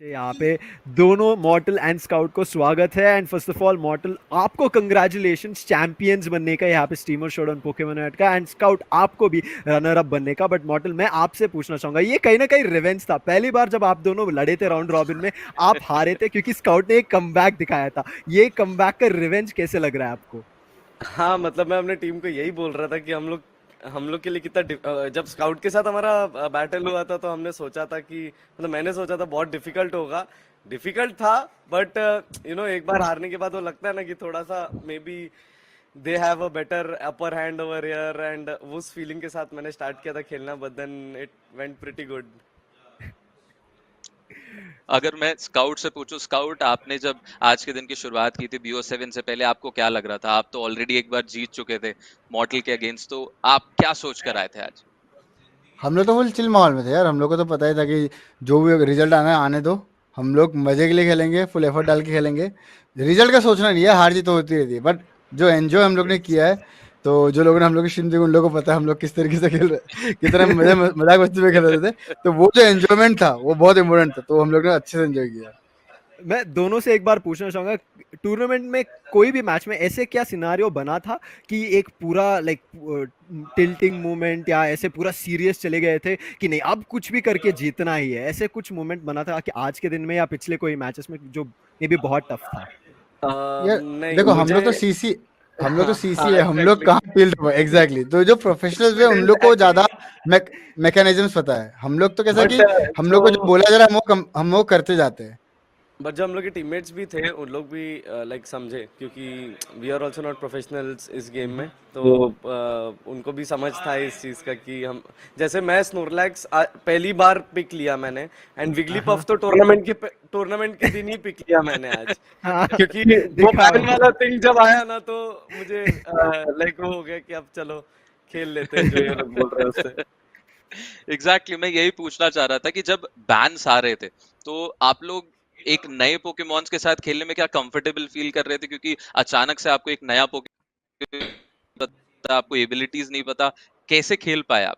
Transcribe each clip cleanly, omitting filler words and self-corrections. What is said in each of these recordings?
यहाँ पे दोनों मॉर्टल एंड स्काउट को स्वागत है। एंड फर्स्ट ऑफ ऑल मॉर्टल, आपको कंग्रेचुलेशंस चैंपियंस बनने का यहाँ पे स्टीमर शोडाउन पोकेमोन नाइट का, एंड स्काउट आपको भी रनर अप बनने का। बट मॉर्टल, मैं आपसे पूछना चाहूंगा, ये कहीं ना कहीं रिवेंज था। पहली बार जब आप दोनों लड़े थे राउंड रॉबिन में, आप हारे थे क्योंकि स्काउट ने एक कमबैक दिखाया था। ये कमबैक का रिवेंज कैसे लग रहा है आपको? हाँ, मतलब मैं अपने टीम को यही बोल रहा था कि हम लोग के लिए कितना जब स्काउट के साथ हमारा बैटल हुआ था तो हमने सोचा था कि मतलब मैंने सोचा था बहुत डिफिकल्ट होगा। डिफिकल्ट था, बट एक बार हारने के बाद वो लगता है ना कि थोड़ा सा may be they have a better upper hand over here, and उस फीलिंग के साथ मैंने स्टार्ट किया था खेलना, but then it went pretty good. अगर मैं स्काउट से पूछूं, स्काउट आपने जब आज के दिन की शुरुआत की थी BO7 से पहले, आपको क्या लग रहा था? आप तो ऑलरेडी एक बार जीत चुके थे मॉर्टल के अगेंस्ट, तो आप क्या सोच कर आए थे आज? हम लोग तो फुल चिल माहौल में थे यार। हम लोग को तो पता ही था कि जो भी रिजल्ट आना है आने दो। हम लोग मजे के लिए खेलेंगे, फुल एफर्ट डाल के खेलेंगे। रिजल्ट का सोचना नहीं है, हार जीत तो होती रहती है, बट जो एंजॉय हम लोग ने किया है, तो जो लोगों ने हम लोग की स्ट्रीम देखी उन लोगों को पता है हम लोग किस तरीके से खेल रहे, कितना मजाक मस्ती में खेल रहे थे। तो वो जो एंजॉयमेंट था वो बहुत इंपॉर्टेंट था, तो हम लोग ने अच्छे से एंजॉय किया। मैं दोनों से एक बार पूछना चाहूंगा, टूर्नामेंट में कोई भी मैच में ऐसे क्या सिनारियो बना था कि एक पूरा लाइक टिल्टिंग मोमेंट या ऐसे पूरा सीरियस चले गए थे कि नहीं अब कुछ भी करके जीतना ही है? ऐसे कुछ मोमेंट बना था कि आज के दिन में या पिछले कोई मैचेस में जो मे बी बहुत टफ था? यार नहीं, देखो, मुझे हम लोग तो हाँ सीसी हाँ, है, हम लोग एग्जैक्टली। कहाँ फील्ड में एग्जैक्टली। तो जो प्रोफेशनल्स है उन एक्सपीरियंस लोग को एक्चुअली, ज्यादा मैकेनिज्म्स पता है। हम लोग तो कैसा बट कि हम लोग जो को जो बोला जा रहा है हम वो करते जाते हैं। बट जो हम लोग के टीममेट्स भी थे उन लोग भी लाइक समझे, क्योंकि we are also not professionals इस गेम में, तो उनको भी समझ था इस चीज़ का कि हम जैसे मैं स्नोरलैक्स पहली बार पिक लिया मैंने, एंड विगली हाँ पफ तो टूर्नामेंट के दिन ही पिक लिया मैंने आज, हाँ, क्योंकि वो देखा बैन वो। वाला थिंग जब आया ना तो मुझे लाइक वो हो गया कि अब चलो खेल लेते हैं जो ये लोग बोल रहे हैं उससे। एग्जैक्टली, मैं यही पूछना चाह रहा था कि जब बैन्स आ रहे थे तो आप लोग एक नए पोकेमॉन्स के साथ खेलने में क्या कंफर्टेबल फील कर रहे थे? क्योंकि अचानक से आपको एक नया पोकेमॉन पता, आपको एबिलिटीज नहीं पता, कैसे खेल पाए आप?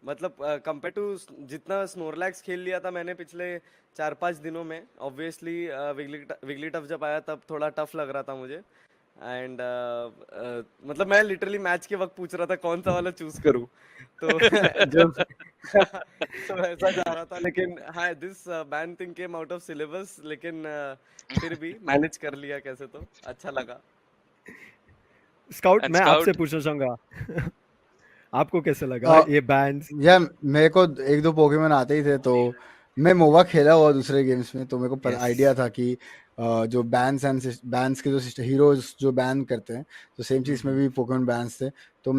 मतलब कंपेयर टू जितना स्नोरलैक्स खेल लिया था मैंने पिछले 4-5 दिनों में, ऑब्वियसली विगली टफ जब आया तब थोड़ा टफ लग रहा था मुझे, एंड मतलब मैं लिटरली मैच के वक्त पूछ रहा था कौन सा वाला चूज करूं, तो जो तो ऐसा जा रहा था, लेकिन हाँ this ban thing came out of syllabus, लेकिन फिर भी मैनेज कर लिया कैसे, तो अच्छा लगा। स्काउट, एंड मैं आपसे स्काउट, पूछना चाहूंगा, आपको कैसे लगा आ, ये बैंड्स? यार मेरे को एक दो पोकेमोन आते ही थे, तो मैं मोबा खेला हुआ दूसरे गेम्स में, तो मेरे को यस। आइडिया था कि जो बैंस के जो हीरोज जो बैन करते हैं, तो सेम चीज़ में भी पोकेमोन बैंस थे। तो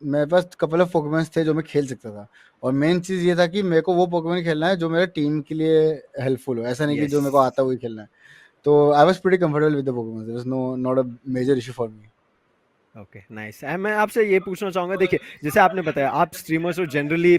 मेरे पास कपल ऑफ पोकेमोन्स थे जो मैं खेल सकता था। और मेन चीज़ ये था कि मेरे को वो पोकेमोन खेलना है जो मेरे टीम के लिए हेल्पफुल हो, ऐसा नहीं कि यस। जो मेरे को आता है वही खेलना है। तो I was pretty comfortable with the Pokemon, there was no not a major issue for me. Okay, nice. मैं आपसे ये पूछना चाहूंगा, देखिए जैसे आपने बताया आप स्ट्रीमर्स हो, जनरली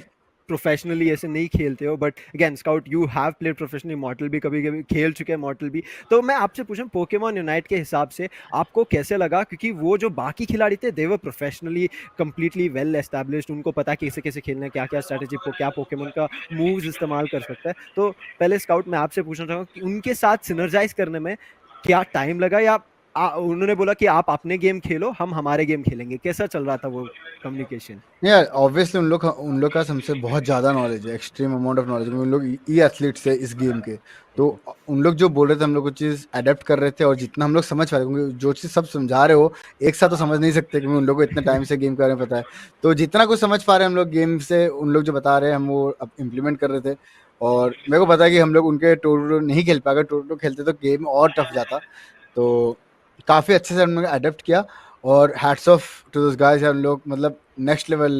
प्रोफेशनली ऐसे नहीं खेलते हो, but again scout you have played professionally, मॉर्टल भी कभी कभी खेल चुके हैं, मॉर्टल भी। तो मैं आपसे पूछूं पोकेमॉन यूनाइट के हिसाब से आपको कैसे लगा? क्योंकि वो जो बाकी खिलाड़ी थे दे वर प्रोफेशनली कंप्लीटली वेल एस्टैब्लिश्ड, उनको पता कैसे कैसे खेलना है, क्या क्या स्ट्रैटेजी क्या पोकेमोन का मूव्स इस्तेमाल कर सकता है। तो पहले स्काउट मैं आपसे पूछना चाहूंगा कि उनके साथ सिनर्जाइज करने में क्या टाइम लगा, या उन्होंने बोला कि आप अपने गेम खेलो हम हमारे गेम खेलेंगे? कैसा चल रहा था वो कम्युनिकेशन? यार ऑब्वियसली उन लोग का हमसे बहुत ज़्यादा नॉलेज है, एक्सट्रीम अमाउंट ऑफ नॉलेज। उन लोग ई एथलीट्स है इस गेम के। तो उन लोग जो बोल रहे थे हम लोग को चीज़ अडेप्ट कर रहे थे, और जितना हम लोग समझ पा रहे, क्योंकि जो चीज़ सब समझा रहे हो एक साथ तो समझ नहीं सकते, क्योंकि उन लोग को इतने टाइम से गेम के बारे में पता है। तो जितना कुछ समझ पा रहे हैं हम लोग गेम से, उन लोग जो बता रहे हैं हम वो अब इम्प्लीमेंट कर रहे थे। और मेरे को पता है कि हम लोग उनके टोटो नहीं खेल पाएगा, टोटो खेलते तो गेम और टफ जाता। तो काफ़ी अच्छे से हम लोग अडेप्ट किया। और hats off to those guys, हम लोग मतलब नेक्स्ट लेवल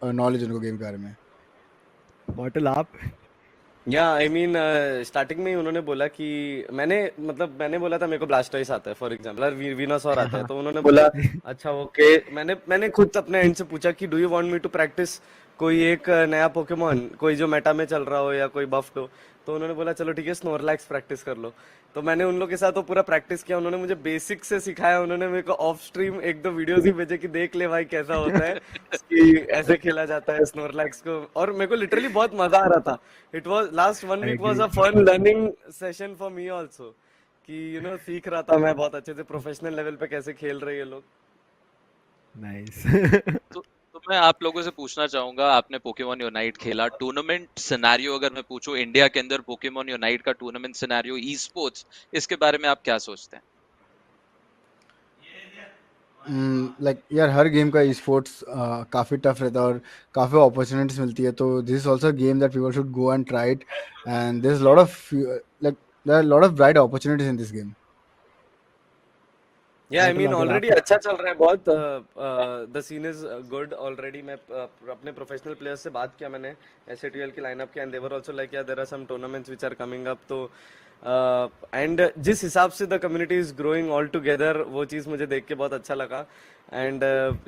नॉलेज उनको गेम के बारे में। मॉर्टल आप? या आई मीन स्टार्टिंग में ही उन्होंने बोला कि मैंने बोला था मेरे को ब्लास्टोइस आता है फॉर एग्जांपल, और वीनासॉर आता है, हाँ। तो उन्होंने बोला अच्छा ओके। मैंने खुद अपने एंड से पूछा कि do you want me to practice कोई एक नया पोकेमॉन, कोई जो मेटा में चल रहा हो या कोई बफ्ड हो, तो उन्होंने बोला चलो ठीक है स्नोरलैक्स प्रैक्टिस कर लो। तो मैंने उन लोग के साथ वो पूरा प्रैक्टिस किया, उन्होंने मुझे बेसिक से सिखाया, उन्होंने मेरे को ऑफ स्ट्रीम एक दो वीडियोस ही भेजे कि देख ले भाई कैसा होता है कि ऐसे खेला जाता है स्नोरलैक्स को, और मेरे को लिटरली बहुत मजा आ रहा था। It was last 1 week was a fun learning session for me also, कि सीख रहा था मैं बहुत अच्छे से प्रोफेशनल लेवल पे कैसे खेल रहे हैं ये लोग। नाइस तो मैं आप लोगों से पूछना चाहूंगा, आपने पोकेमॉन यूनाइट खेला, टूर्नामेंट सिनेरियो अगर मैं पूछूं इंडिया के अंदर पोकेमॉन यूनाइट का टूर्नामेंट सिनेरियो ई स्पोर्ट्स, इसके बारे में आप क्या सोचते हैं? लाइक यार हर गेम का स्पोर्ट्स काफ़ी टफ रहता है और काफ़ी अपॉर्चुनिटीज मिलती है, तो this is also game that people should go and try it, and there is lot of like there are lot of bright opportunities in this game. I mean अगर already आप अच्छा चल रहा है बहुत, the scene is good already. मैं अपने professional players से बात किया मैंने, एसएटीएल की लाइनअप किया, and they were also like या there are some tournaments which are coming up. तो एंड जिस हिसाब से the community is growing all together, वो चीज़ मुझे देख के बहुत अच्छा लगा। एंड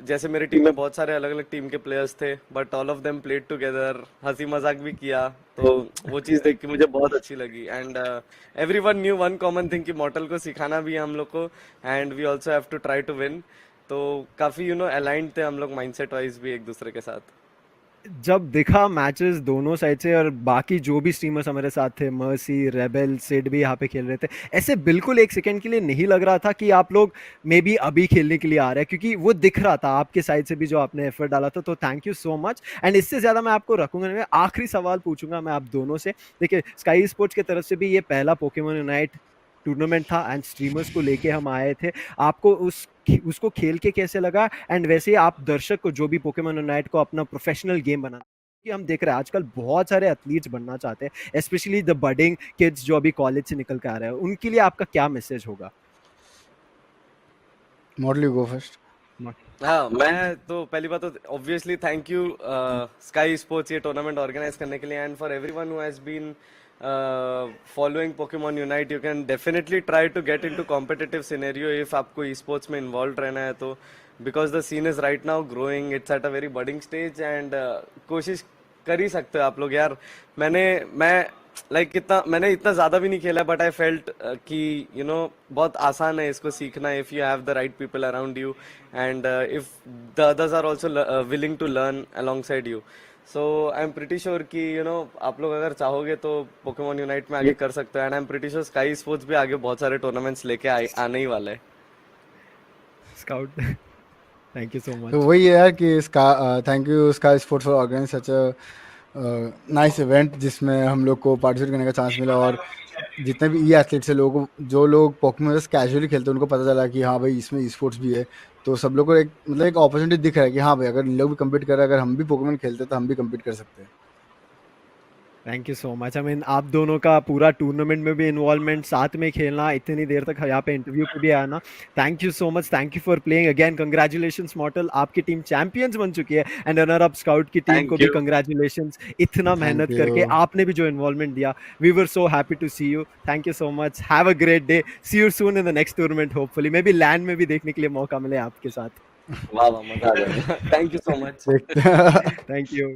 जैसे मेरी टीम में बहुत सारे अलग अलग टीम के प्लेयर्स थे, but all of them played together, हंसी मजाक भी किया, तो वो चीज़ देख के मुझे बहुत अच्छी लगी। And everyone new one common thing कि मॉर्टल को सिखाना भी है हम लोग को, and we also have to try to win. तो काफ़ी अलाइंड थे हम लोग माइंडसेट वाइज भी एक दूसरे के साथ। जब दिखा मैचेस दोनों साइड से, और बाकी जो भी स्ट्रीमर्स हमारे साथ थे, मर्सी, रेबेल, सिड भी यहाँ पे खेल रहे थे, ऐसे बिल्कुल एक सेकंड के लिए नहीं लग रहा था कि आप लोग मे बी अभी खेलने के लिए आ रहे हैं, क्योंकि वो दिख रहा था आपके साइड से भी जो आपने एफर्ट डाला था। तो thank you so much. And इससे ज़्यादा मैं आपको रखूंगा नहीं, मैं आखिरी सवाल पूछूंगा मैं आप दोनों से। देखिए, स्काई स्पोर्ट्स की तरफ से भी ये पहला पोकेमॉन यूनाइट टूर्नामेंट था, एंड स्ट्रीमर्स को लेके हम आए थे। आपको उसको खेल के कैसे लगा, एंड वैसे ही आप दर्शक को, जो भी पोकेमॉन यूनाइट को अपना प्रोफेशनल गेम बनाना, कि हम देख रहे हैं आजकल बहुत सारे एथलीट्स बनना चाहते हैं, स्पेशली द बडिंग किड्स जो अभी कॉलेज से निकल के आ रहे हैं, उनके लिए आपका क्या मैसेज होगा? Model you go first. हाँ, मैं तो पहली बात तो obviously thank you Sky Sports ये टूर्नामेंट ऑर्गेनाइज करने के लिए, and for everyone who has been following Pokemon Unite. You can definitely try to get into competitive scenario if आपको ई स्पोर्ट्स में इन्वॉल्व रहना है तो, because the scene is right now growing, it's at a very budding stage, and कोशिश कर ही सकते हो आप लोग यार। मैंने इतना ज्यादा भी नहीं खेला, बट आई फेल्ट कि बहुत आसान है इसको सीखना, if you have the right people around you, and if the others are also willing to learn alongside you. So I am pretty sure कि आप लोग अगर चाहोगे तो पोकेमॉन यूनाइट में आगे कर सकते हो, and I am pretty sure sky sports भी आगे बहुत सारे टूर्नामेंट्स लेके आने ही वाला है। स्काउट थैंक यू सो तो मच। वही है यार कि thank you Sky Sports for organise such a nice event, जिसमें हम लोग को पार्टिसिपेट करने का चांस मिला, और जितने भी ई एथलीट्स है, लोगों को, जो लोग पोकेमॉन जस्ट कैजुअली खेलते हैं, उनको पता चला कि हाँ भाई इसमें ई स्पोर्ट्स भी है, तो सब लोग को एक एक अपॉर्चुनिटी दिख रहा है कि हाँ भाई अगर लोग भी कम्पीट कर रहे हैं, अगर हम भी पोकेमॉन खेलते हैं तो हम भी कम्पीट कर सकते हैं। Thank you so much. I mean आप दोनों का पूरा टूर्नामेंट में भी इन्वॉल्वमेंट, साथ में खेलना, इतनी देर तक यहाँ पे इंटरव्यू पे भी आना, thank you so much. Thank you for playing again, congratulations मॉर्टल, आपकी टीम चैंपियंस बन चुकी है, एंड रनर अप स्काउट की टीम को थैंक भी यू। कंग्रेचुलेशंस, इतना मेहनत थैंक करके यू। आपने भी जो इन्वॉल्वमेंट दिया, we were so happy to see you. Thank you so much, have a great day, see you soon in the next tournament, hopefully maybe LAN में भी देखने के लिए मौका मिले आपके साथ। वाह वाह, मजा आ जाएगा। Thank you so much. देखते हैं। Thank you.